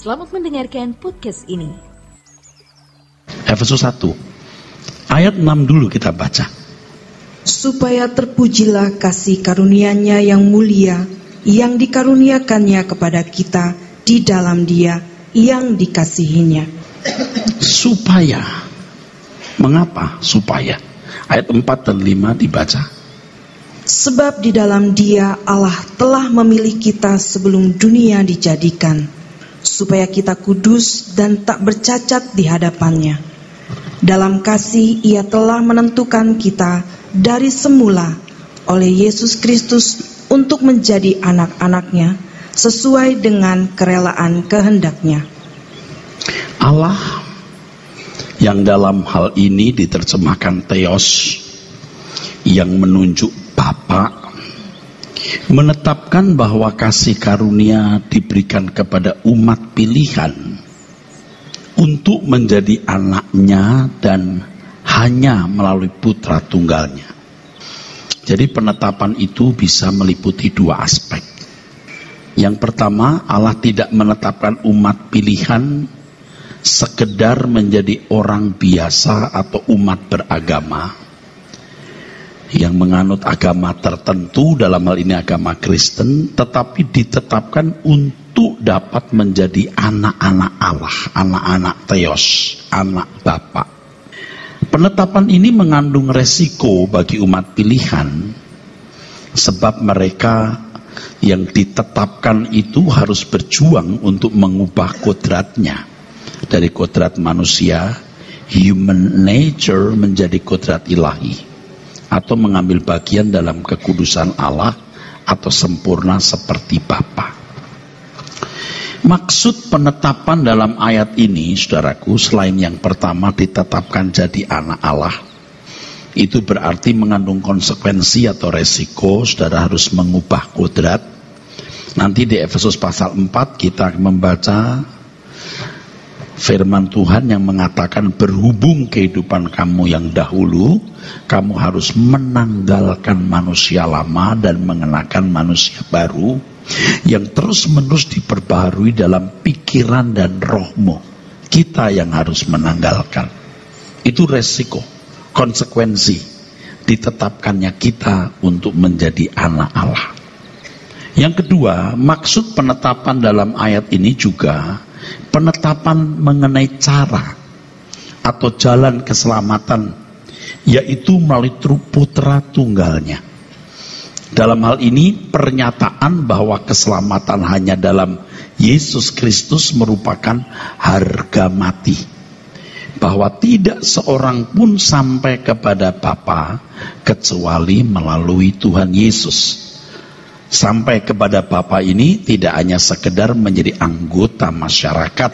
Selamat mendengarkan podcast ini. Efesus 1 ayat 6 dulu kita baca. Supaya terpujilah kasih karunia-Nya yang mulia, yang dikaruniakannya kepada kita di dalam Dia yang dikasihinya. Supaya, mengapa supaya? Ayat 4 dan 5 dibaca. Sebab di dalam Dia Allah telah memilih kita sebelum dunia dijadikan, supaya kita kudus dan tak bercacat di hadapan-Nya. Dalam kasih Ia telah menentukan kita dari semula oleh Yesus Kristus untuk menjadi anak-anak-Nya sesuai dengan kerelaan kehendak-Nya. Allah yang dalam hal ini diterjemahkan Theos, yang menunjuk Bapa, menetapkan bahwa kasih karunia diberikan kepada umat pilihan untuk menjadi anaknya dan hanya melalui putra tunggalnya. Jadi penetapan itu bisa meliputi dua aspek. Yang pertama, Allah tidak menetapkan umat pilihan sekedar menjadi orang biasa atau umat beragama yang menganut agama tertentu, dalam hal ini agama Kristen, tetapi ditetapkan untuk dapat menjadi anak-anak Allah, anak-anak Theos, anak Bapa. Penetapan ini mengandung resiko bagi umat pilihan, sebab mereka yang ditetapkan itu harus berjuang untuk mengubah kodratnya dari kodrat manusia, human nature, menjadi kodrat ilahi, atau mengambil bagian dalam kekudusan Allah atau sempurna seperti Bapa. Maksud penetapan dalam ayat ini, saudaraku, selain yang pertama ditetapkan jadi anak Allah, itu berarti mengandung konsekuensi atau resiko. Saudara harus mengubah kodrat. Nanti di Efesus pasal 4 kita membaca firman Tuhan yang mengatakan, berhubung kehidupan kamu yang dahulu, kamu harus menanggalkan manusia lama dan mengenakan manusia baru yang terus-menerus diperbaharui dalam pikiran dan rohmu. Kita yang harus menanggalkan. Itu resiko, konsekuensi ditetapkannya kita untuk menjadi anak Allah. Yang kedua, maksud penetapan dalam ayat ini juga penetapan mengenai cara atau jalan keselamatan, yaitu melalui putra tunggalnya. Dalam hal ini pernyataan bahwa keselamatan hanya dalam Yesus Kristus merupakan harga mati, bahwa tidak seorang pun sampai kepada Bapa kecuali melalui Tuhan Yesus. Sampai kepada Bapa ini tidak hanya sekedar menjadi anggota masyarakat.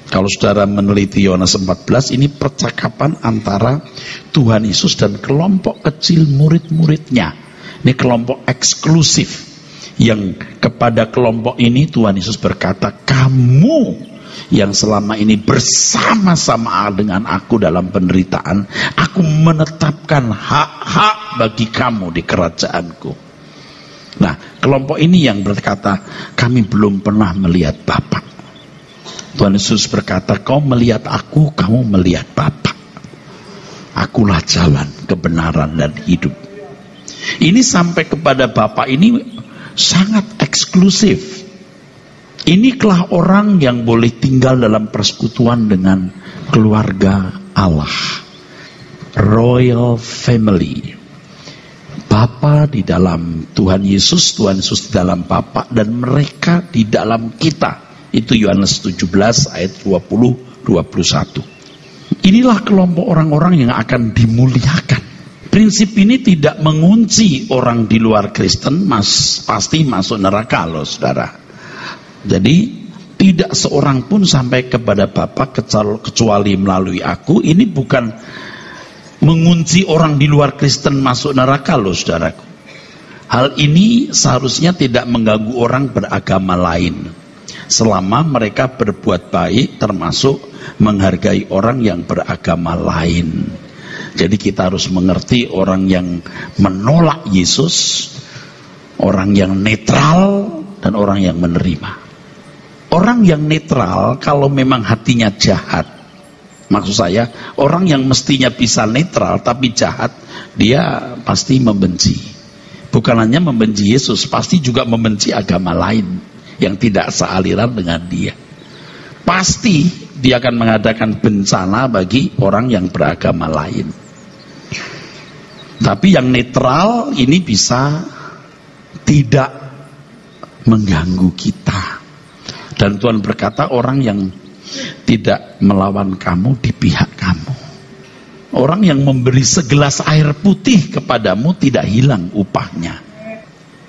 Kalau saudara meneliti Yohanes 14, ini percakapan antara Tuhan Yesus dan kelompok kecil murid-muridnya. Ini kelompok eksklusif, yang kepada kelompok ini Tuhan Yesus berkata, kamu yang selama ini bersama-sama dengan aku dalam penderitaan, aku menetapkan hak-hak bagi kamu di kerajaanku. Nah, kelompok ini yang berkata, kami belum pernah melihat Bapa. Tuhan Yesus berkata, kau melihat aku, kamu melihat Bapa. Akulah jalan, kebenaran, dan hidup. Ini sampai kepada Bapa ini sangat eksklusif. Inikah orang yang boleh tinggal dalam persekutuan dengan keluarga Allah. Royal family. Bapa di dalam Tuhan Yesus di dalam Bapa, dan mereka di dalam kita. Itu Yohanes 17 ayat 20-21. Inilah kelompok orang-orang yang akan dimuliakan. Prinsip ini tidak mengunci orang di luar Kristen pasti masuk neraka loh, saudara. Jadi tidak seorang pun sampai kepada Bapa kecuali melalui aku. Ini bukan mengunci orang di luar Kristen masuk neraka loh, saudaraku. Hal ini seharusnya tidak mengganggu orang beragama lain, selama mereka berbuat baik, termasuk menghargai orang yang beragama lain. Jadi kita harus mengerti orang yang menolak Yesus, orang yang netral, dan orang yang menerima. Orang yang netral kalau memang hatinya jahat, maksud saya orang yang mestinya bisa netral tapi jahat, dia pasti membenci. Bukan hanya membenci Yesus, pasti juga membenci agama lain yang tidak sealiran dengan dia. Pasti dia akan mengadakan bencana bagi orang yang beragama lain. Tapi yang netral ini bisa tidak mengganggu kita. Dan Tuhan berkata, orang yang tidak melawan kamu di pihak kamu. Orang yang memberi segelas air putih kepadamu tidak hilang upahnya.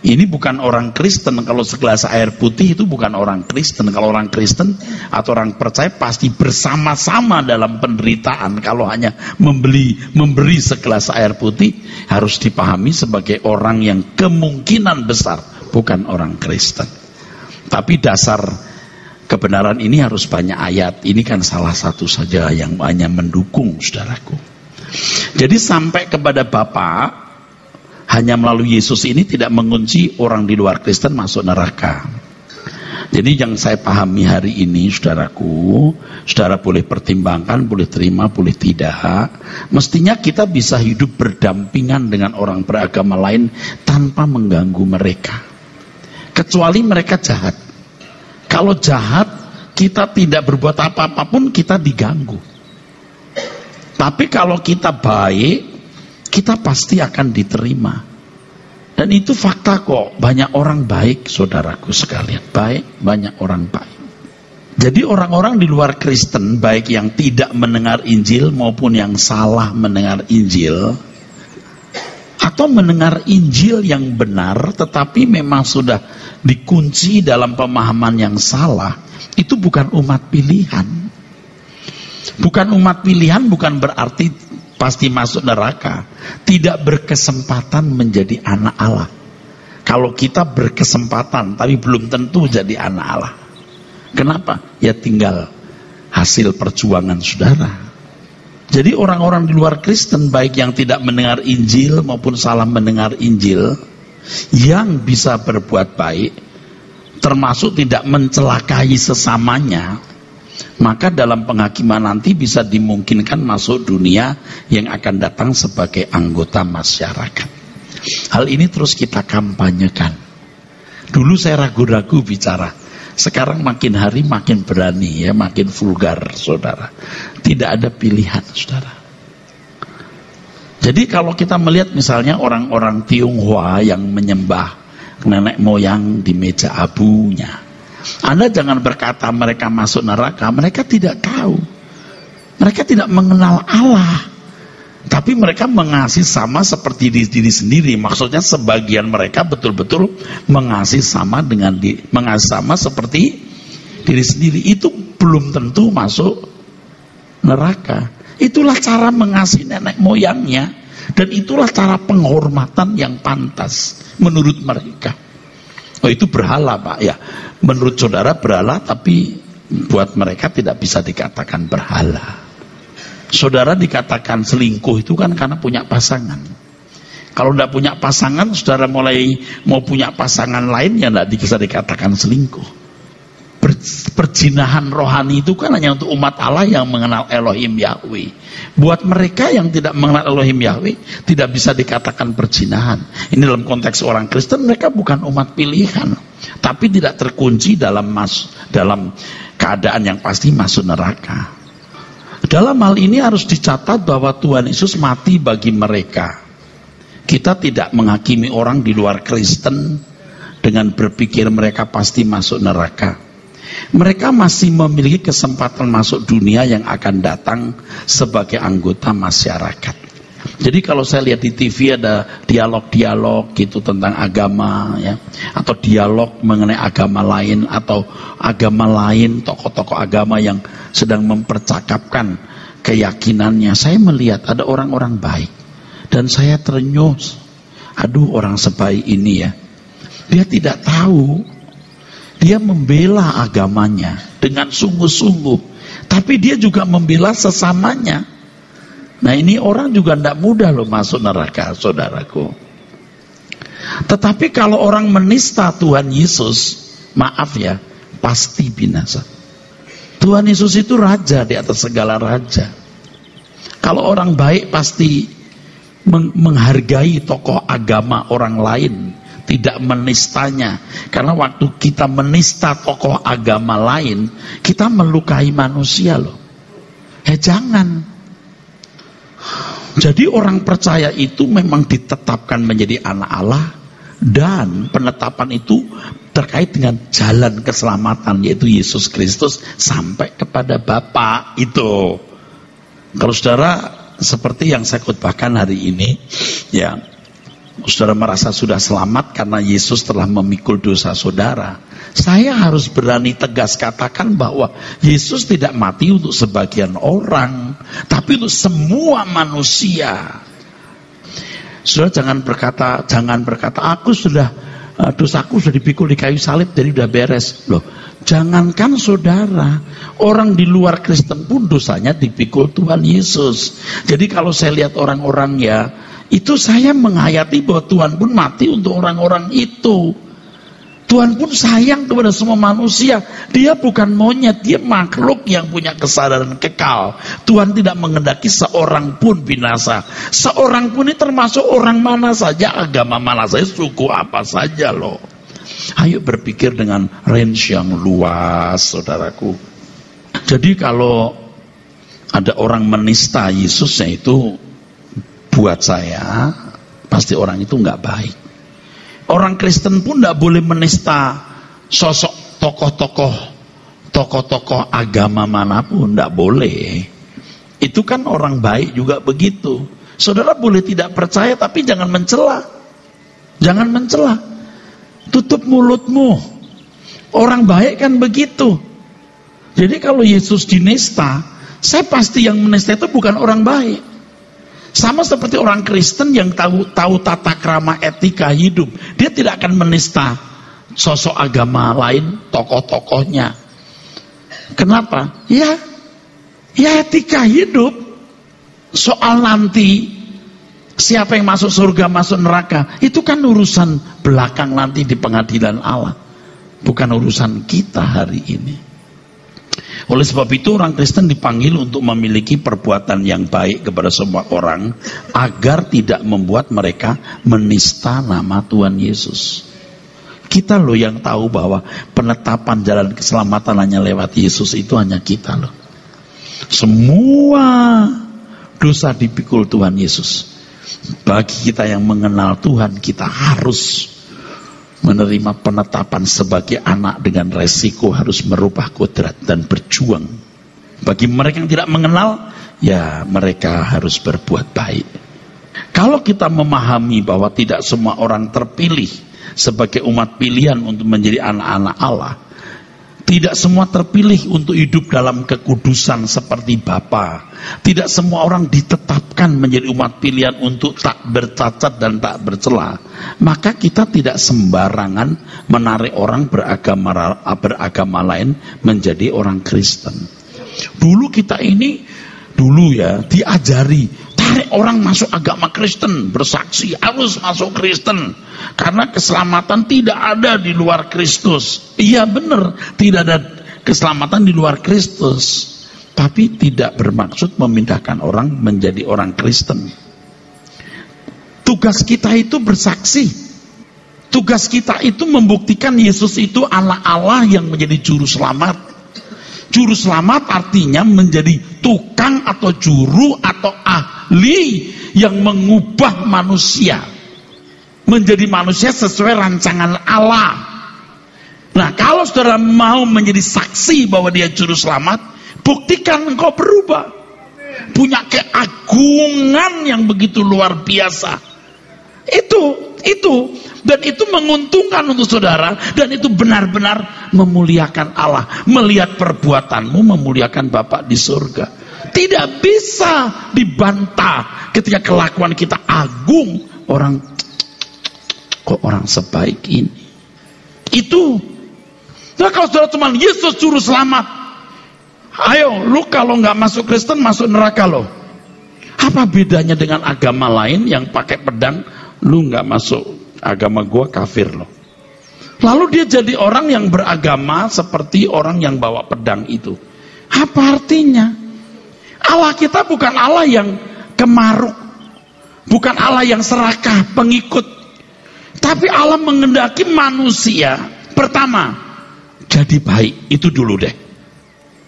Ini bukan orang Kristen. Kalau segelas air putih itu bukan orang Kristen. Kalau orang Kristen atau orang percaya pasti bersama-sama dalam penderitaan. Kalau hanya memberi segelas air putih, harus dipahami sebagai orang yang kemungkinan besar bukan orang Kristen. Tapi dasar kebenaran ini harus banyak ayat. Ini kan salah satu saja yang hanya mendukung, saudaraku. Jadi sampai kepada Bapa hanya melalui Yesus ini tidak mengunci orang di luar Kristen masuk neraka. Jadi yang saya pahami hari ini, saudaraku, saudara boleh pertimbangkan, boleh terima, boleh tidak. Mestinya kita bisa hidup berdampingan dengan orang beragama lain tanpa mengganggu mereka. Kecuali mereka jahat. Kalau jahat, kita tidak berbuat apa-apa pun kita diganggu. Tapi kalau kita baik, kita pasti akan diterima. Dan itu fakta kok. Banyak orang baik, saudaraku sekalian. Baik, banyak orang baik. Jadi orang-orang di luar Kristen, baik yang tidak mendengar Injil maupun yang salah mendengar Injil, atau mendengar Injil yang benar tetapi memang sudah dikunci dalam pemahaman yang salah, itu bukan umat pilihan. Bukan umat pilihan bukan berarti pasti masuk neraka. Tidak berkesempatan menjadi anak Allah. Kalau kita berkesempatan tapi belum tentu jadi anak Allah. Kenapa? Ya tinggal hasil perjuangan saudara. Jadi orang-orang di luar Kristen, baik yang tidak mendengar Injil maupun salah mendengar Injil, yang bisa berbuat baik, termasuk tidak mencelakai sesamanya, maka dalam penghakiman nanti bisa dimungkinkan masuk dunia yang akan datang sebagai anggota masyarakat. Hal ini terus kita kampanyekan. Dulu saya ragu-ragu bicara, sekarang makin hari makin berani, ya, makin vulgar, saudara. Tidak ada pilihan, saudara. Jadi kalau kita melihat misalnya orang-orang Tionghoa yang menyembah nenek moyang di meja abunya, Anda jangan berkata mereka masuk neraka. Mereka tidak tahu. Mereka tidak mengenal Allah. Tapi mereka mengasihi sama seperti diri sendiri. Maksudnya sebagian mereka betul-betul mengasihi sama seperti diri sendiri. Itu belum tentu masuk neraka. Itulah cara mengasihi nenek moyangnya. Dan itulah cara penghormatan yang pantas menurut mereka. Oh, itu berhala, Pak. Ya, menurut saudara berhala, tapi buat mereka tidak bisa dikatakan berhala. Saudara dikatakan selingkuh itu kan karena punya pasangan. Kalau tidak punya pasangan, saudara mulai mau punya pasangan lain, ya tidak bisa dikatakan selingkuh. Perzinahan rohani itu kan hanya untuk umat Allah yang mengenal Elohim Yahweh. Buat mereka yang tidak mengenal Elohim Yahweh, tidak bisa dikatakan perzinahan. Ini dalam konteks orang Kristen, mereka bukan umat pilihan, tapi tidak terkunci dalam keadaan yang pasti masuk neraka. Dalam hal ini harus dicatat bahwa Tuhan Yesus mati bagi mereka. Kita tidak menghakimi orang di luar Kristen dengan berpikir mereka pasti masuk neraka. Mereka masih memiliki kesempatan masuk dunia yang akan datang sebagai anggota masyarakat. Jadi kalau saya lihat di TV ada dialog-dialog gitu tentang agama, ya, atau dialog mengenai agama lain, atau agama lain, tokoh-tokoh agama yang sedang mempercakapkan keyakinannya, saya melihat ada orang-orang baik dan saya terenyuh. Aduh, orang sebaik ini ya, dia tidak tahu, dia membela agamanya dengan sungguh-sungguh, tapi dia juga membela sesamanya. Nah, ini orang juga tidak mudah loh masuk neraka, saudaraku. Tetapi kalau orang menista Tuhan Yesus, maaf ya, pasti binasa. Tuhan Yesus itu raja di atas segala raja. Kalau orang baik pasti menghargai tokoh agama orang lain, tidak menistanya. Karena waktu kita menista tokoh agama lain, kita melukai manusia loh. Jangan. Jadi orang percaya itu memang ditetapkan menjadi anak Allah, dan penetapan itu terkait dengan jalan keselamatan, yaitu Yesus Kristus sampai kepada Bapa itu. Kalau saudara seperti yang saya khotbahkan hari ini, ya, saudara merasa sudah selamat karena Yesus telah memikul dosa saudara. Saya harus berani tegas katakan bahwa Yesus tidak mati untuk sebagian orang, tapi untuk semua manusia. Saudara jangan berkata aku sudah dosaku sudah dipikul di kayu salib jadi udah beres. Loh, jangankan saudara, orang di luar Kristen pun dosanya dipikul Tuhan Yesus. Jadi kalau saya lihat orang-orang, ya, itu saya menghayati bahwa Tuhan pun mati untuk orang-orang itu. Tuhan pun sayang kepada semua manusia. Dia bukan monyet, dia makhluk yang punya kesadaran kekal. Tuhan tidak menghendaki seorang pun binasa. Seorang pun ini termasuk orang mana saja, agama mana saja, suku apa saja loh. Ayo berpikir dengan range yang luas, saudaraku. Jadi kalau ada orang menista Yesusnya, itu buat saya pasti orang itu nggak baik. Orang Kristen pun tidak boleh menista sosok tokoh-tokoh agama manapun, tidak boleh. Itu kan orang baik juga begitu. Saudara boleh tidak percaya, tapi jangan mencela. Jangan mencela. Tutup mulutmu. Orang baik kan begitu. Jadi kalau Yesus dinista, saya pasti yang menista itu bukan orang baik. Sama seperti orang Kristen yang tahu tata krama etika hidup. Dia tidak akan menista sosok agama lain, tokoh-tokohnya. Kenapa? Ya etika hidup. Soal nanti siapa yang masuk surga, masuk neraka, itu kan urusan belakang nanti di pengadilan Allah. Bukan urusan kita hari ini. Oleh sebab itu orang Kristen dipanggil untuk memiliki perbuatan yang baik kepada semua orang, agar tidak membuat mereka menista nama Tuhan Yesus. Kita loh yang tahu bahwa penetapan jalan keselamatan hanya lewat Yesus, itu hanya kita loh. Semua dosa dipikul Tuhan Yesus. Bagi kita yang mengenal Tuhan, kita harus menerima penetapan sebagai anak dengan resiko harus merubah kodrat dan berjuang. Bagi mereka yang tidak mengenal, ya mereka harus berbuat baik. Kalau kita memahami bahwa tidak semua orang terpilih sebagai umat pilihan untuk menjadi anak-anak Allah, tidak semua terpilih untuk hidup dalam kekudusan seperti Bapa, tidak semua orang ditetapkan menjadi umat pilihan untuk tak bercacat dan tak bercela, maka kita tidak sembarangan menarik orang beragama lain menjadi orang Kristen. Dulu kita ini diajari, tarik orang masuk agama Kristen, bersaksi harus masuk Kristen karena keselamatan tidak ada di luar Kristus. Iya benar, tidak ada keselamatan di luar Kristus, tapi tidak bermaksud memindahkan orang menjadi orang Kristen. Tugas kita itu bersaksi. Tugas kita itu membuktikan Yesus itu anak Allah yang menjadi juru selamat. Juru selamat artinya menjadi tukang atau juru atau ahli yang mengubah manusia menjadi manusia sesuai rancangan Allah. Nah, kalau saudara mau menjadi saksi bahwa dia juru selamat, buktikan engkau berubah. Punya keagungan yang begitu luar biasa. Dan itu menguntungkan untuk saudara, dan itu benar-benar memuliakan Allah. Melihat perbuatanmu memuliakan Bapa di surga. Tidak bisa dibantah ketika kelakuan kita agung. Kok orang sebaik ini? Itu. Nah, kalau saudara cuma Yesus juru selamat, ayo lu kalau nggak masuk Kristen masuk neraka lo. Apa bedanya dengan agama lain yang pakai pedang? Lu nggak masuk agama gua kafir loh. Lalu dia jadi orang yang beragama seperti orang yang bawa pedang itu. Apa artinya? Allah kita bukan Allah yang kemaruk, bukan Allah yang serakah, pengikut. Tapi Allah mengendaki manusia, pertama, jadi baik, itu dulu deh.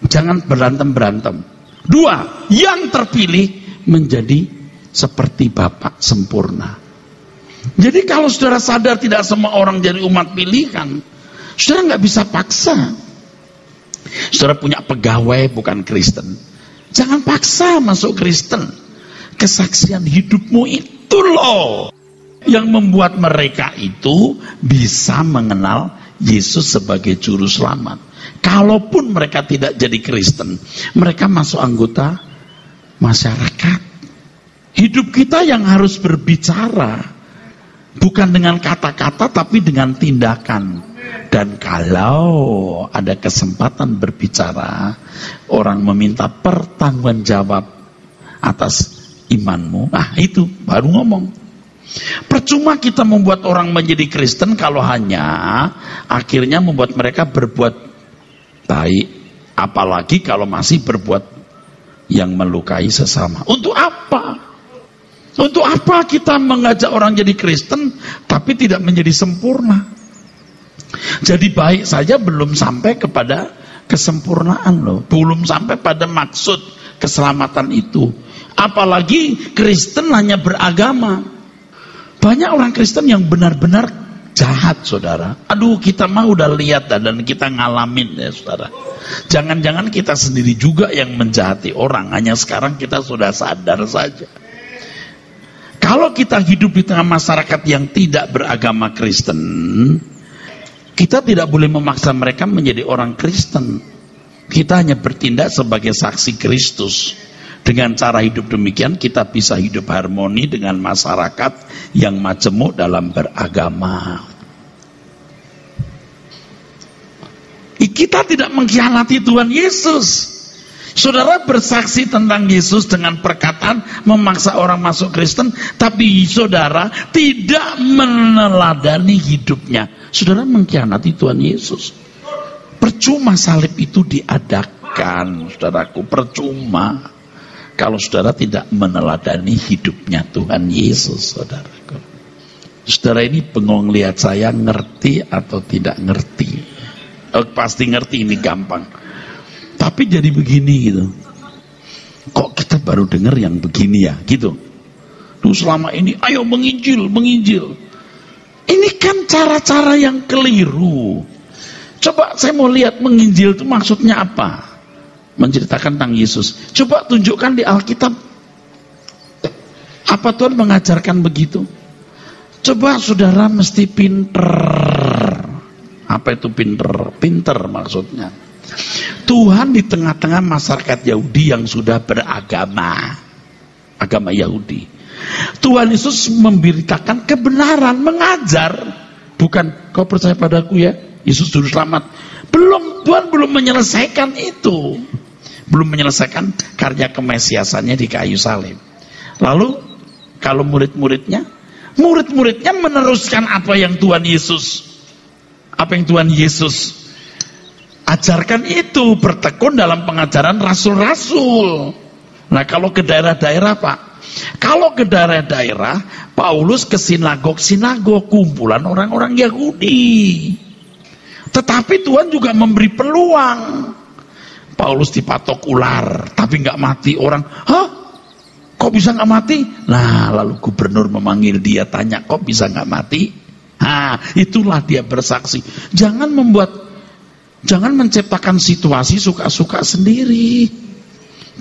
Jangan berantem-berantem. Dua, yang terpilih menjadi seperti Bapa sempurna. Jadi kalau saudara sadar tidak semua orang jadi umat pilihan, saudara nggak bisa paksa. Saudara punya pegawai bukan Kristen, jangan paksa masuk Kristen. Kesaksian hidupmu itu loh yang membuat mereka itu bisa mengenal Yesus sebagai juru selamat. Kalaupun mereka tidak jadi Kristen, mereka masuk anggota masyarakat. Hidup kita yang harus berbicara, bukan dengan kata-kata tapi dengan tindakan. Dan kalau ada kesempatan berbicara, orang meminta pertanggungjawab atas imanmu, itu baru ngomong. Percuma kita membuat orang menjadi Kristen kalau hanya akhirnya membuat mereka berbuat baik, apalagi kalau masih berbuat yang melukai sesama. Untuk apa? Untuk apa kita mengajak orang jadi Kristen tapi tidak menjadi sempurna? Jadi baik saja belum sampai kepada kesempurnaan loh, belum sampai pada maksud keselamatan itu. Apalagi Kristen hanya beragama. Banyak orang Kristen yang benar-benar jahat, saudara. Aduh, kita mah udah lihat dan kita ngalamin ya, saudara. Jangan-jangan kita sendiri juga yang menjahati orang, hanya sekarang kita sudah sadar saja. Kalau kita hidup di tengah masyarakat yang tidak beragama Kristen, kita tidak boleh memaksa mereka menjadi orang Kristen. Kita hanya bertindak sebagai saksi Kristus. Dengan cara hidup demikian kita bisa hidup harmoni dengan masyarakat yang majemuk dalam beragama. Kita tidak mengkhianati Tuhan Yesus. Saudara bersaksi tentang Yesus dengan perkataan memaksa orang masuk Kristen, tapi saudara tidak meneladani hidupnya. Saudara mengkhianati Tuhan Yesus. Percuma salib itu diadakan, saudaraku, percuma kalau saudara tidak meneladani hidupnya Tuhan Yesus, saudaraku. Saudara ini bengong lihat saya ngerti atau tidak ngerti? Pasti ngerti, ini gampang. Tapi jadi begini gitu. Kok kita baru dengar yang begini ya, gitu. Tuh selama ini, ayo menginjil, menginjil. Ini kan cara-cara yang keliru. Coba saya mau lihat menginjil itu maksudnya apa? Menceritakan tentang Yesus. Coba tunjukkan di Alkitab. Apa Tuhan mengajarkan begitu? Coba saudara mesti pinter. Apa itu pinter? Pinter maksudnya. Tuhan di tengah-tengah masyarakat Yahudi yang sudah beragama, agama Yahudi. Tuhan Yesus memberitakan kebenaran, mengajar. Bukan kau percaya padaku ya, Yesus juru selamat. Tuhan belum menyelesaikan itu. Belum menyelesaikan karya kemesiasannya di kayu salib. Lalu kalau murid-muridnya meneruskan apa yang Tuhan Yesus ajarkan itu, bertekun dalam pengajaran rasul-rasul. Nah, kalau ke daerah-daerah Pak, kalau ke daerah-daerah Paulus ke sinagog-sinagog, kumpulan orang-orang Yahudi. Tetapi Tuhan juga memberi peluang. Paulus dipatok ular, tapi nggak mati. Orang, kok bisa nggak mati? Nah, lalu gubernur memanggil dia, tanya, kok bisa nggak mati? Itulah dia bersaksi. Jangan menciptakan situasi suka-suka sendiri.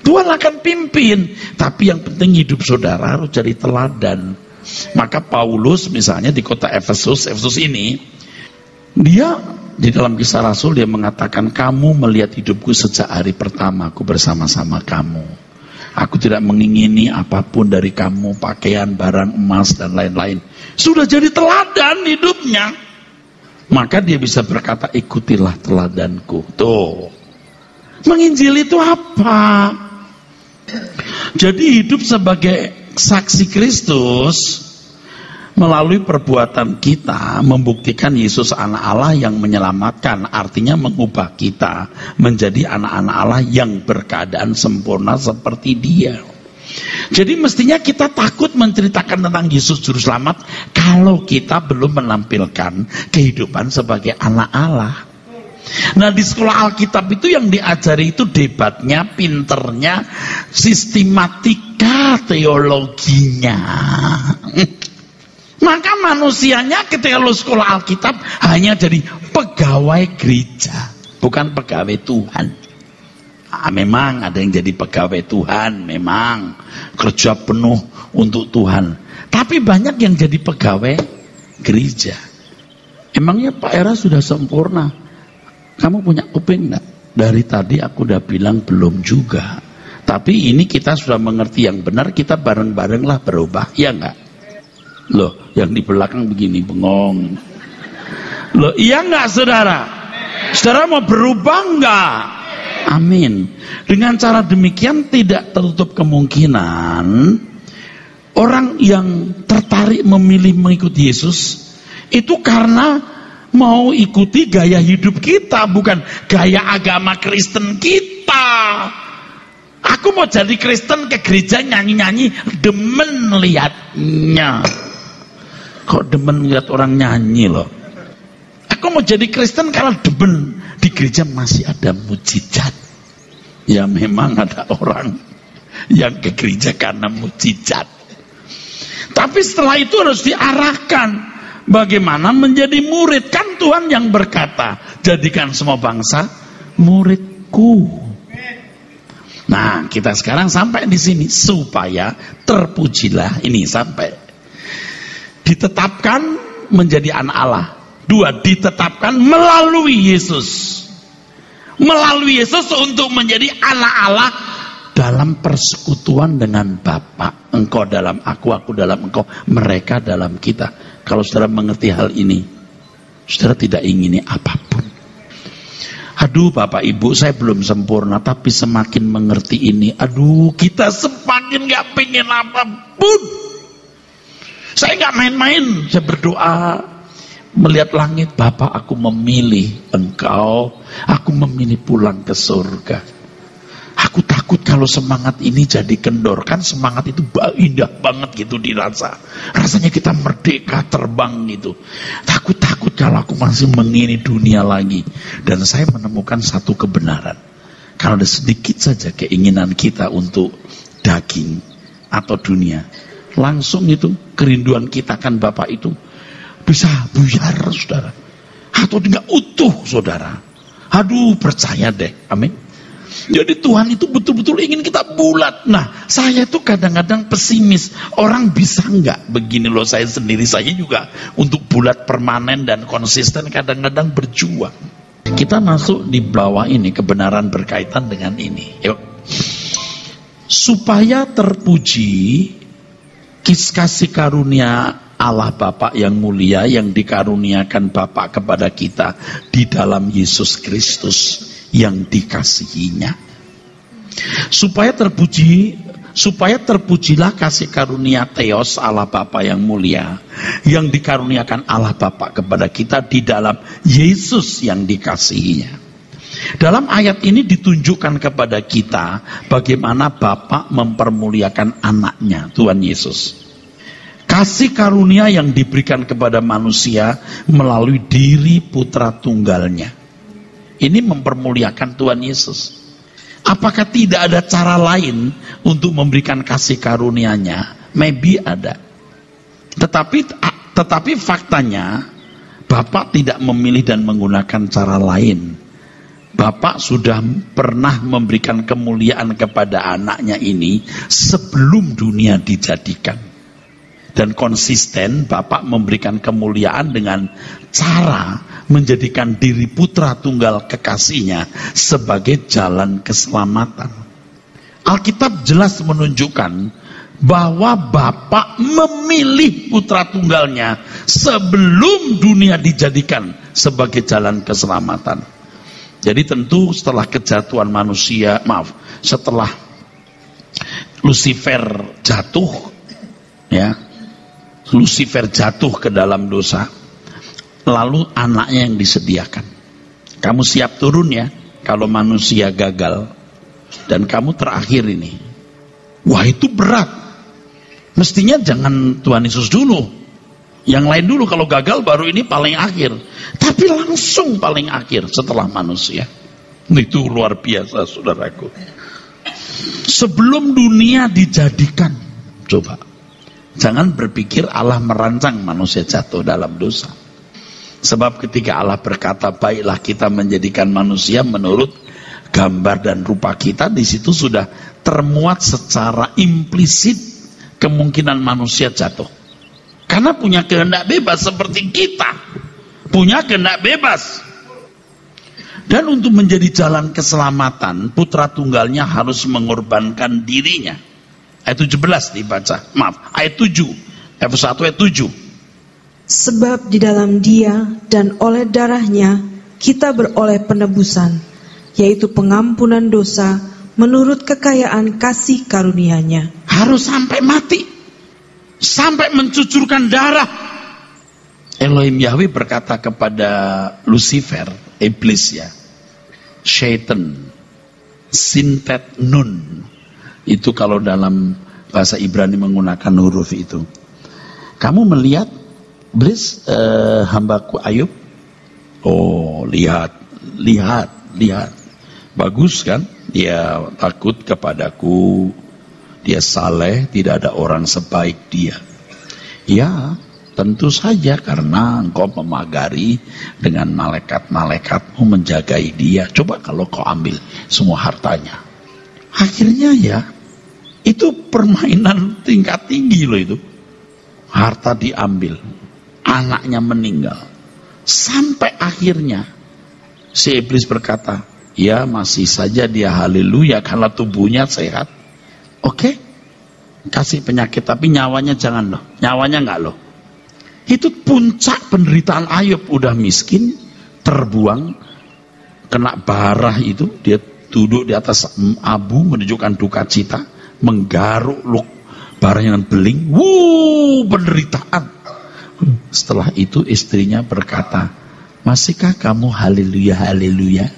Tuhan akan pimpin, tapi yang penting hidup saudara harus jadi teladan. Maka Paulus misalnya di kota Efesus ini, dia di dalam Kisah Rasul dia mengatakan, kamu melihat hidupku sejak hari pertama aku bersama-sama kamu. Aku tidak mengingini apapun dari kamu, pakaian, barang, emas dan lain-lain. Sudah jadi teladan hidupnya. Maka dia bisa berkata, ikutilah teladanku. Tuh. Menginjil itu apa? Jadi hidup sebagai saksi Kristus Melalui perbuatan kita membuktikan Yesus anak Allah yang menyelamatkan, artinya mengubah kita menjadi anak-anak Allah yang berkeadaan sempurna seperti Dia. Jadi mestinya kita takut menceritakan tentang Yesus Juru Selamat kalau kita belum menampilkan kehidupan sebagai anak Allah. Nah, di sekolah Alkitab itu yang diajari itu debatnya, pinternya, sistematika teologinya. Maka manusianya ketika lu sekolah Alkitab hanya jadi pegawai gereja, bukan pegawai Tuhan. Memang ada yang jadi pegawai Tuhan, memang kerja penuh untuk Tuhan. Tapi banyak yang jadi pegawai gereja. Emangnya Pak Era sudah sempurna? Kamu punya kuping enggak? Dari tadi aku udah bilang belum juga. Tapi ini kita sudah mengerti yang benar, kita bareng-bareng lah berubah, ya enggak? Loh, yang di belakang begini bengong. Loh, iya enggak saudara? Saudara mau berubah enggak? Amin. Dengan cara demikian tidak tertutup kemungkinan orang yang tertarik memilih mengikuti Yesus itu karena mau ikuti gaya hidup kita, bukan gaya agama Kristen kita. Aku mau jadi Kristen, ke gereja nyanyi-nyanyi, demen lihatnya. Kok demen lihat orang nyanyi loh? Aku mau jadi Kristen karena demen di gereja masih ada mujizat. Ya memang ada orang yang ke gereja karena mujizat. Tapi setelah itu harus diarahkan bagaimana menjadi murid. Kan Tuhan yang berkata, jadikan semua bangsa muridku. Nah, kita sekarang sampai di sini supaya terpujilah, ini sampai ditetapkan menjadi anak Allah. 2, ditetapkan melalui Yesus. Melalui Yesus untuk menjadi anak Allah dalam persekutuan dengan Bapa. Engkau dalam aku dalam engkau, mereka dalam kita. Kalau saudara mengerti hal ini, saudara tidak ingini apapun. Aduh Bapak Ibu, saya belum sempurna, tapi semakin mengerti ini, aduh kita semakin gak pengen apapun. Saya gak main-main, saya berdoa melihat langit, Bapak aku memilih engkau, aku memilih pulang ke surga. Aku takut kalau semangat ini jadi kendor. Kan semangat itu indah banget gitu dirasa. Rasanya kita merdeka terbang gitu. Takut kalau aku masih mengini dunia lagi. Dan saya menemukan satu kebenaran. Kalau ada sedikit saja keinginan kita untuk daging atau dunia, langsung itu kerinduan kita kan Bapak itu bisa buyar saudara. Atau tidak utuh saudara. Aduh percaya deh, amin. Jadi Tuhan itu betul-betul ingin kita bulat. Nah, saya itu kadang-kadang pesimis. Orang bisa enggak begini loh, saya sendiri, saya juga untuk bulat permanen dan konsisten kadang-kadang berjuang. Kita masuk di bawah ini, kebenaran berkaitan dengan ini. Yuk. Supaya terpuji kasih karunia Allah Bapa yang mulia yang dikaruniakan Bapa kepada kita di dalam Yesus Kristus yang dikasihinya. Supaya terpujilah kasih karunia Theos Allah Bapa yang mulia yang dikaruniakan Allah Bapa kepada kita di dalam Yesus yang dikasihinya. Dalam ayat ini ditunjukkan kepada kita bagaimana Bapa mempermuliakan anaknya, Tuhan Yesus. Kasih karunia yang diberikan kepada manusia melalui diri putra tunggalnya. Ini mempermuliakan Tuhan Yesus. Apakah tidak ada cara lain untuk memberikan kasih karunia-Nya? Maybe ada. Tetapi faktanya Bapak tidak memilih dan menggunakan cara lain. Bapak sudah pernah memberikan kemuliaan kepada anaknya ini sebelum dunia dijadikan. Dan konsisten Bapak memberikan kemuliaan dengan cara menjadikan diri putra tunggal kekasihnya sebagai jalan keselamatan. Alkitab jelas menunjukkan bahwa Bapak memilih putra tunggalnya sebelum dunia dijadikan sebagai jalan keselamatan. Jadi tentu setelah kejatuhan manusia, setelah Lucifer jatuh, ya, Lucifer jatuh ke dalam dosa, lalu anaknya yang disediakan. Kamu siap turun ya kalau manusia gagal dan kamu terakhir ini. Wah, itu berat. Mestinya jangan Tuhan Yesus dulu, yang lain dulu, kalau gagal baru ini paling akhir. Tapi langsung paling akhir setelah manusia. Itu luar biasa, saudaraku. Sebelum dunia dijadikan, coba, jangan berpikir Allah merancang manusia jatuh dalam dosa. Sebab ketika Allah berkata, baiklah kita menjadikan manusia menurut gambar dan rupa kita, di situ sudah termuat secara implisit kemungkinan manusia jatuh. Karena punya kehendak bebas seperti kita. Punya kehendak bebas. Dan untuk menjadi jalan keselamatan, putra tunggalnya harus mengorbankan dirinya. Ayat 17 dibaca. Maaf, ayat 7. Efesus 1 ayat 7. Sebab di dalam Dia dan oleh darahnya kita beroleh penebusan, yaitu pengampunan dosa menurut kekayaan kasih karunia-Nya. Harus sampai mati, sampai mencucurkan darah. Elohim Yahweh berkata kepada Lucifer, iblis ya, Syaitan, Sintet Nun. Itu kalau dalam bahasa Ibrani menggunakan huruf itu. Kamu melihat iblis hambaku Ayub? Oh, lihat. Bagus kan? Dia takut kepadaku. Dia saleh, tidak ada orang sebaik dia. Ya, tentu saja karena engkau memagari dengan malaikat-malaikatmu menjagai dia. Coba kalau kau ambil semua hartanya. Akhirnya ya, itu permainan tingkat tinggi loh itu. Harta diambil, anaknya meninggal. Sampai akhirnya si iblis berkata, ya masih saja dia haleluya karena tubuhnya sehat. Oke, kasih penyakit tapi nyawanya jangan loh. Nyawanya enggak loh. Itu puncak penderitaan Ayub. Udah miskin, terbuang, kena bara itu. Dia duduk di atas abu menunjukkan duka cita, menggaruk bara yang beling. Penderitaan. Setelah itu istrinya berkata, masihkah kamu haleluya haleluya?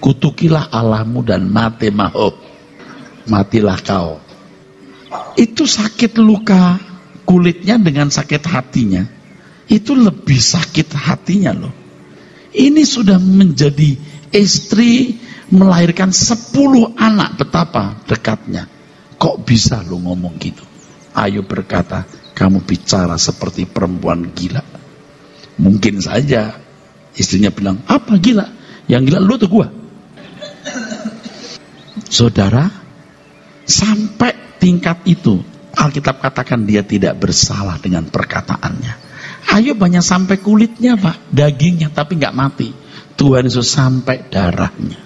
Kutukilah Allahmu dan matilah kau. Itu sakit luka kulitnya dengan sakit hatinya, itu lebih sakit hatinya loh. Ini sudah menjadi istri, melahirkan 10 anak, betapa dekatnya. Kok bisa lo ngomong gitu? Ayub berkata, kamu bicara seperti perempuan gila. Mungkin saja istrinya bilang, apa gila? Yang gila lu tuh gua. Saudara, sampai tingkat itu Alkitab katakan dia tidak bersalah dengan perkataannya. Ayub hanya sampai kulitnya pak, dagingnya, tapi nggak mati. Tuhan Yesus sampai darahnya.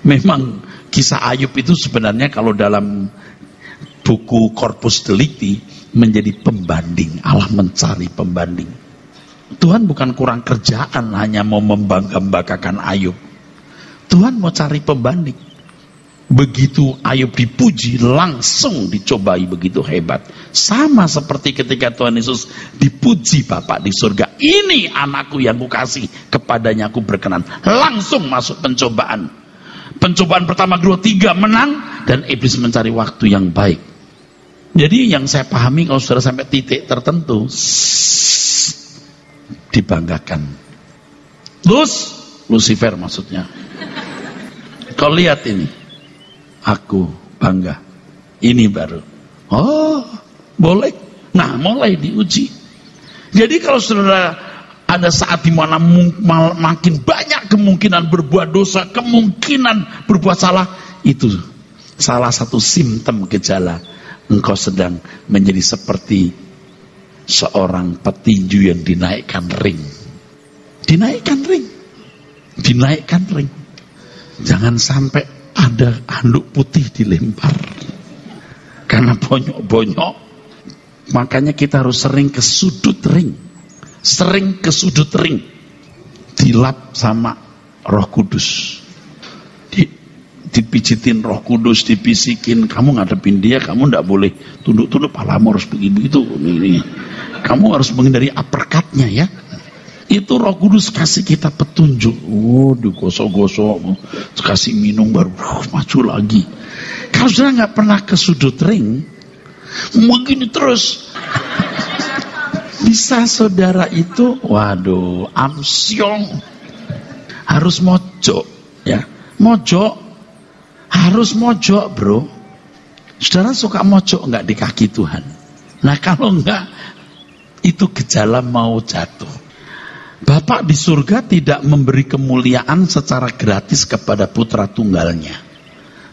Memang kisah Ayub itu sebenarnya kalau dalam buku Corpus Delicti menjadi pembanding. Allah mencari pembanding. Tuhan bukan kurang kerjaan hanya mau membangga-banggakan Ayub. Tuhan mau cari pembanding. Begitu Ayub dipuji, langsung dicobai begitu hebat. Sama seperti ketika Tuhan Yesus dipuji Bapa di surga. Ini anakku yang kukasih, kepadanya aku berkenan. Langsung masuk pencobaan. Pencobaan pertama, kedua, 3 menang. Dan iblis mencari waktu yang baik. Jadi yang saya pahami kalau saudara sampai titik tertentu, dibanggakan. Lucifer maksudnya. Kau lihat ini. Aku bangga. Ini baru. Oh, boleh. Nah, mulai diuji. Jadi kalau saudara ada saat dimana makin banyak kemungkinan berbuat dosa, kemungkinan berbuat salah, itu salah satu simptom gejala engkau sedang menjadi seperti seorang petinju yang dinaikkan ring. Dinaikkan ring. Jangan sampai ada handuk putih dilempar karena bonyok-bonyok. Makanya kita harus sering ke sudut ring, dilap sama Roh Kudus, dipijitin Roh Kudus, dibisikin, kamu ngadepin dia, kamu ndak boleh tunduk-tunduk, palamu harus begitu. Ini. Kamu harus menghindari uppercut-nya ya. Itu Roh Kudus kasih kita petunjuk. Digosok-gosok, kasih minum baru maju lagi. Kalau sudah nggak pernah ke sudut ring, begini terus. Bisa saudara itu, waduh, amsyong. Harus mojok ya. Mojok. Harus mojok bro. Saudara suka mojok enggak di kaki Tuhan? Nah kalau enggak, itu gejala mau jatuh. Bapak di surga tidak memberi kemuliaan secara gratis kepada putra tunggalnya.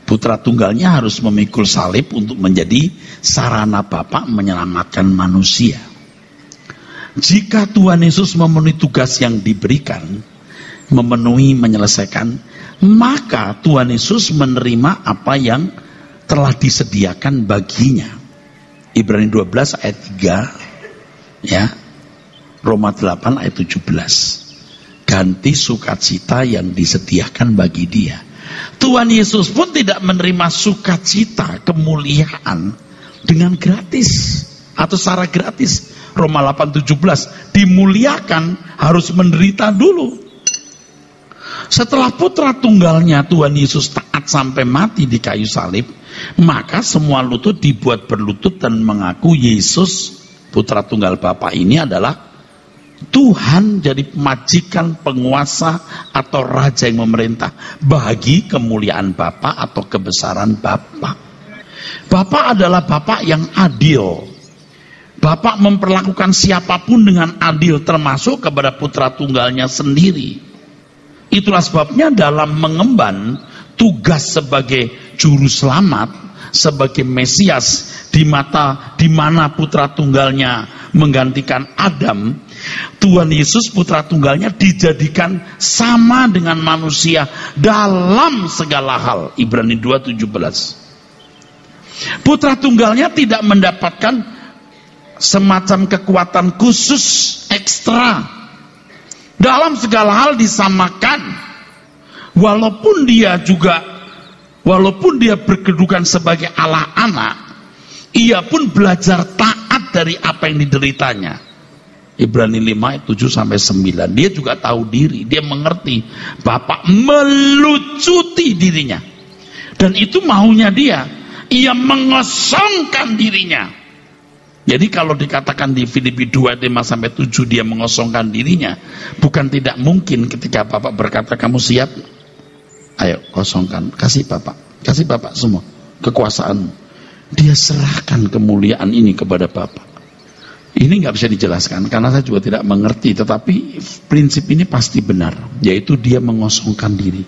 Putra tunggalnya harus memikul salib untuk menjadi sarana Bapak menyelamatkan manusia. Jika Tuhan Yesus memenuhi tugas yang diberikan, menyelesaikan, maka Tuhan Yesus menerima apa yang telah disediakan baginya. Ibrani 12 ayat 3 ya. Roma 8 ayat 17. Ganti sukacita yang disediakan bagi dia. Tuhan Yesus pun tidak menerima sukacita, kemuliaan dengan gratis atau secara gratis. Roma 8:17, dimuliakan harus menderita dulu. Setelah putra tunggalnya Tuhan Yesus taat sampai mati di kayu salib, maka semua lutut dibuat berlutut dan mengaku Yesus putra tunggal Bapa ini adalah Tuhan, jadi majikan, penguasa atau raja yang memerintah bagi kemuliaan Bapa atau kebesaran Bapa. Bapa adalah Bapa yang adil. Bapa memperlakukan siapapun dengan adil, termasuk kepada putra tunggalnya sendiri. Itulah sebabnya dalam mengemban tugas sebagai juru selamat, sebagai Mesias, di mana putra tunggalnya menggantikan Adam, Tuhan Yesus putra tunggalnya dijadikan sama dengan manusia dalam segala hal. Ibrani 2:17. Putra tunggalnya tidak mendapatkan semacam kekuatan khusus ekstra. Dalam segala hal disamakan. Walaupun dia berkedudukan sebagai Allah anak, ia pun belajar taat dari apa yang dideritanya. Ibrani 5 7-9. Dia juga tahu diri, dia mengerti Bapa melucuti dirinya. Dan itu maunya dia. Ia mengosongkan dirinya. Jadi kalau dikatakan di Filipi 2:5-7 dia mengosongkan dirinya, bukan tidak mungkin ketika Bapak berkata kamu siap, ayo kosongkan, kasih Bapak semua kekuasaan. Dia serahkan kemuliaan ini kepada Bapak. Ini nggak bisa dijelaskan karena saya juga tidak mengerti, tetapi prinsip ini pasti benar, yaitu dia mengosongkan diri.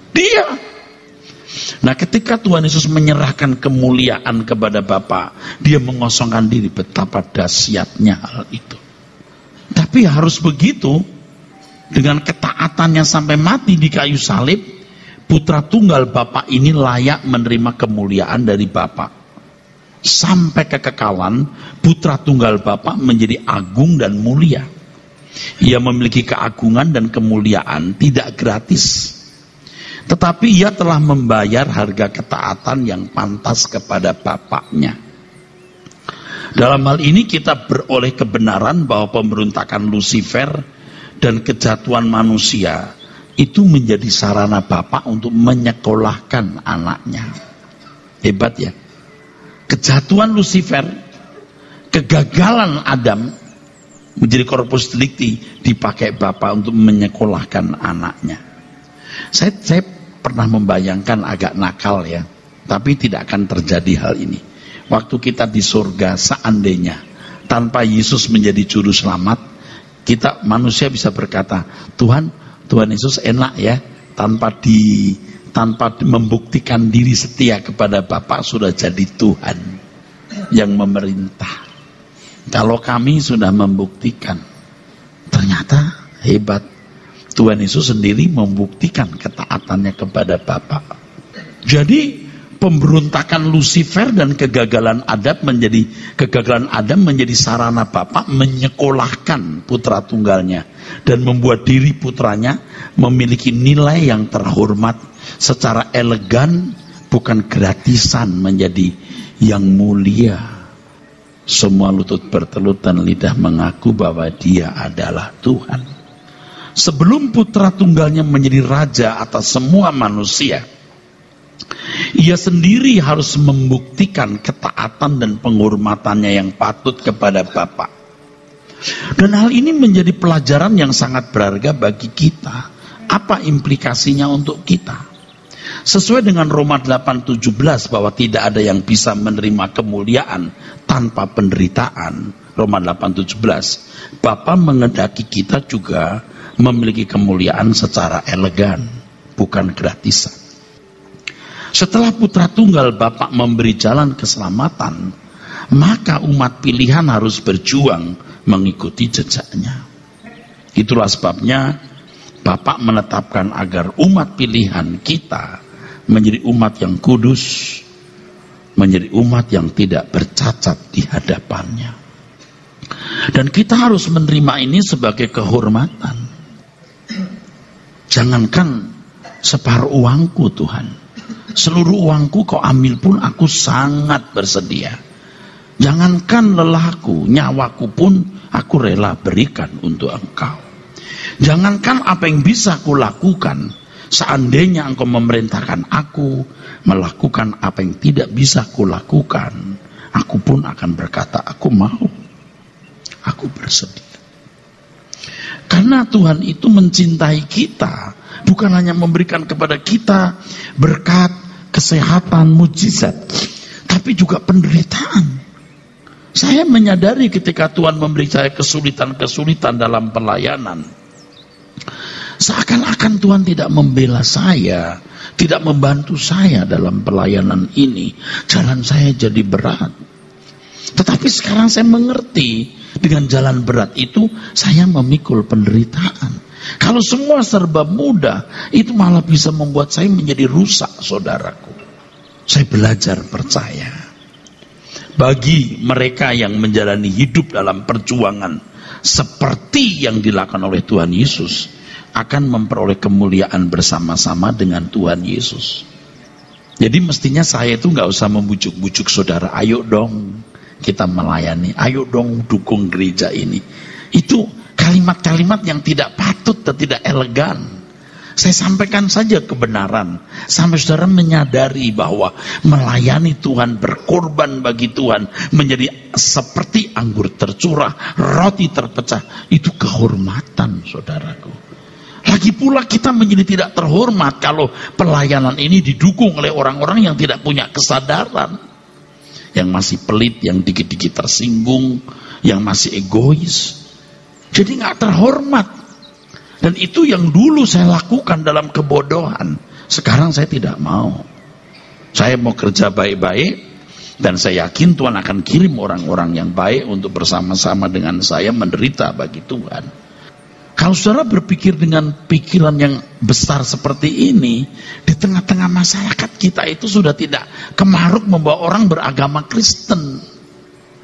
Nah ketika Tuhan Yesus menyerahkan kemuliaan kepada Bapa, dia mengosongkan diri. Betapa dahsyatnya hal itu. Tapi harus begitu. Dengan ketaatannya sampai mati di kayu salib, putra tunggal Bapa ini layak menerima kemuliaan dari Bapa. Sampai kekekalan, putra tunggal Bapa menjadi agung dan mulia. Ia memiliki keagungan dan kemuliaan tidak gratis. Tetapi ia telah membayar harga ketaatan yang pantas kepada Bapaknya. Dalam hal ini kita beroleh kebenaran bahwa pemberontakan Lucifer dan kejatuhan manusia itu menjadi sarana Bapa untuk menyekolahkan anaknya. Hebat ya. Kejatuhan Lucifer, kegagalan Adam menjadi corpus delicti dipakai Bapa untuk menyekolahkan anaknya. Saya pernah membayangkan agak nakal ya, tapi tidak akan terjadi hal ini. Waktu kita di surga, seandainya tanpa Yesus menjadi juru selamat, kita manusia bisa berkata, Tuhan Yesus enak ya, tanpa membuktikan diri setia kepada Bapa sudah jadi Tuhan yang memerintah. Kalau kami sudah membuktikan, ternyata hebat. Tuhan Yesus sendiri membuktikan ketaatannya kepada Bapa. Jadi pemberontakan Lucifer dan kegagalan Adam menjadi sarana Bapa menyekolahkan putra tunggalnya dan membuat diri putranya memiliki nilai yang terhormat secara elegan, bukan gratisan menjadi yang mulia. Semua lutut bertelut dan lidah mengaku bahwa Dia adalah Tuhan. Sebelum putra tunggalnya menjadi raja atas semua manusia, Ia sendiri harus membuktikan ketaatan dan penghormatannya yang patut kepada Bapa. Dan hal ini menjadi pelajaran yang sangat berharga bagi kita. Apa implikasinya untuk kita? Sesuai dengan Roma 8:17 bahwa tidak ada yang bisa menerima kemuliaan tanpa penderitaan. Roma 8:17. Bapa menghendaki kita juga memiliki kemuliaan secara elegan, bukan gratisan. Setelah putra tunggal Bapa memberi jalan keselamatan, maka umat pilihan harus berjuang mengikuti jejaknya. Itulah sebabnya Bapa menetapkan agar umat pilihan kita menjadi umat yang kudus, menjadi umat yang tidak bercacat di hadapannya. Dan kita harus menerima ini sebagai kehormatan. Jangankan separuh uangku Tuhan, seluruh uangku kau ambil pun aku sangat bersedia. Jangankan lelahku, nyawaku pun aku rela berikan untuk engkau. Jangankan apa yang bisa aku lakukan, seandainya engkau memerintahkan aku melakukan apa yang tidak bisa aku lakukan, aku pun akan berkata, aku mau, aku bersedia. Karena Tuhan itu mencintai kita, bukan hanya memberikan kepada kita berkat, kesehatan, mujizat, tapi juga penderitaan. Saya menyadari ketika Tuhan memberi saya kesulitan-kesulitan dalam pelayanan, seakan-akan Tuhan tidak membela saya, tidak membantu saya dalam pelayanan ini. Jalan saya jadi berat. Tetapi sekarang saya mengerti, dengan jalan berat itu saya memikul penderitaan. Kalau semua serba mudah, itu malah bisa membuat saya menjadi rusak, saudaraku. Saya belajar percaya. Bagi mereka yang menjalani hidup dalam perjuangan seperti yang dilakukan oleh Tuhan Yesus, akan memperoleh kemuliaan bersama-sama dengan Tuhan Yesus. Jadi mestinya saya itu gak usah membujuk-bujuk saudara, ayo dong kita melayani, ayo dong dukung gereja ini. Itu kalimat-kalimat yang tidak patut dan tidak elegan. Saya sampaikan saja kebenaran, sampai saudara menyadari bahwa melayani Tuhan, berkorban bagi Tuhan, menjadi seperti anggur tercurah, roti terpecah, itu kehormatan, saudaraku. Lagi pula kita menjadi tidak terhormat kalau pelayanan ini didukung oleh orang-orang yang tidak punya kesadaran, yang masih pelit, yang dikit-dikit tersinggung, yang masih egois. Jadi nggak terhormat. Dan itu yang dulu saya lakukan dalam kebodohan. Sekarang saya tidak mau. Saya mau kerja baik-baik, dan saya yakin Tuhan akan kirim orang-orang yang baik untuk bersama-sama dengan saya menderita bagi Tuhan. Kalau saudara berpikir dengan pikiran yang besar seperti ini, di tengah-tengah masyarakat kita itu sudah tidak kemaruk membawa orang beragama Kristen.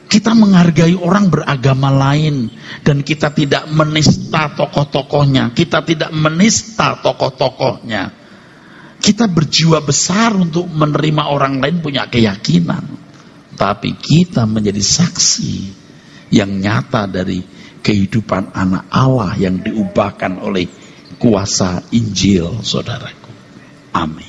Kita menghargai orang beragama lain, dan kita tidak menista tokoh-tokohnya, kita tidak menista tokoh-tokohnya. Kita berjiwa besar untuk menerima orang lain punya keyakinan, tapi kita menjadi saksi yang nyata dari kehidupan anak Allah yang diubahkan oleh kuasa Injil, saudaraku. Amin.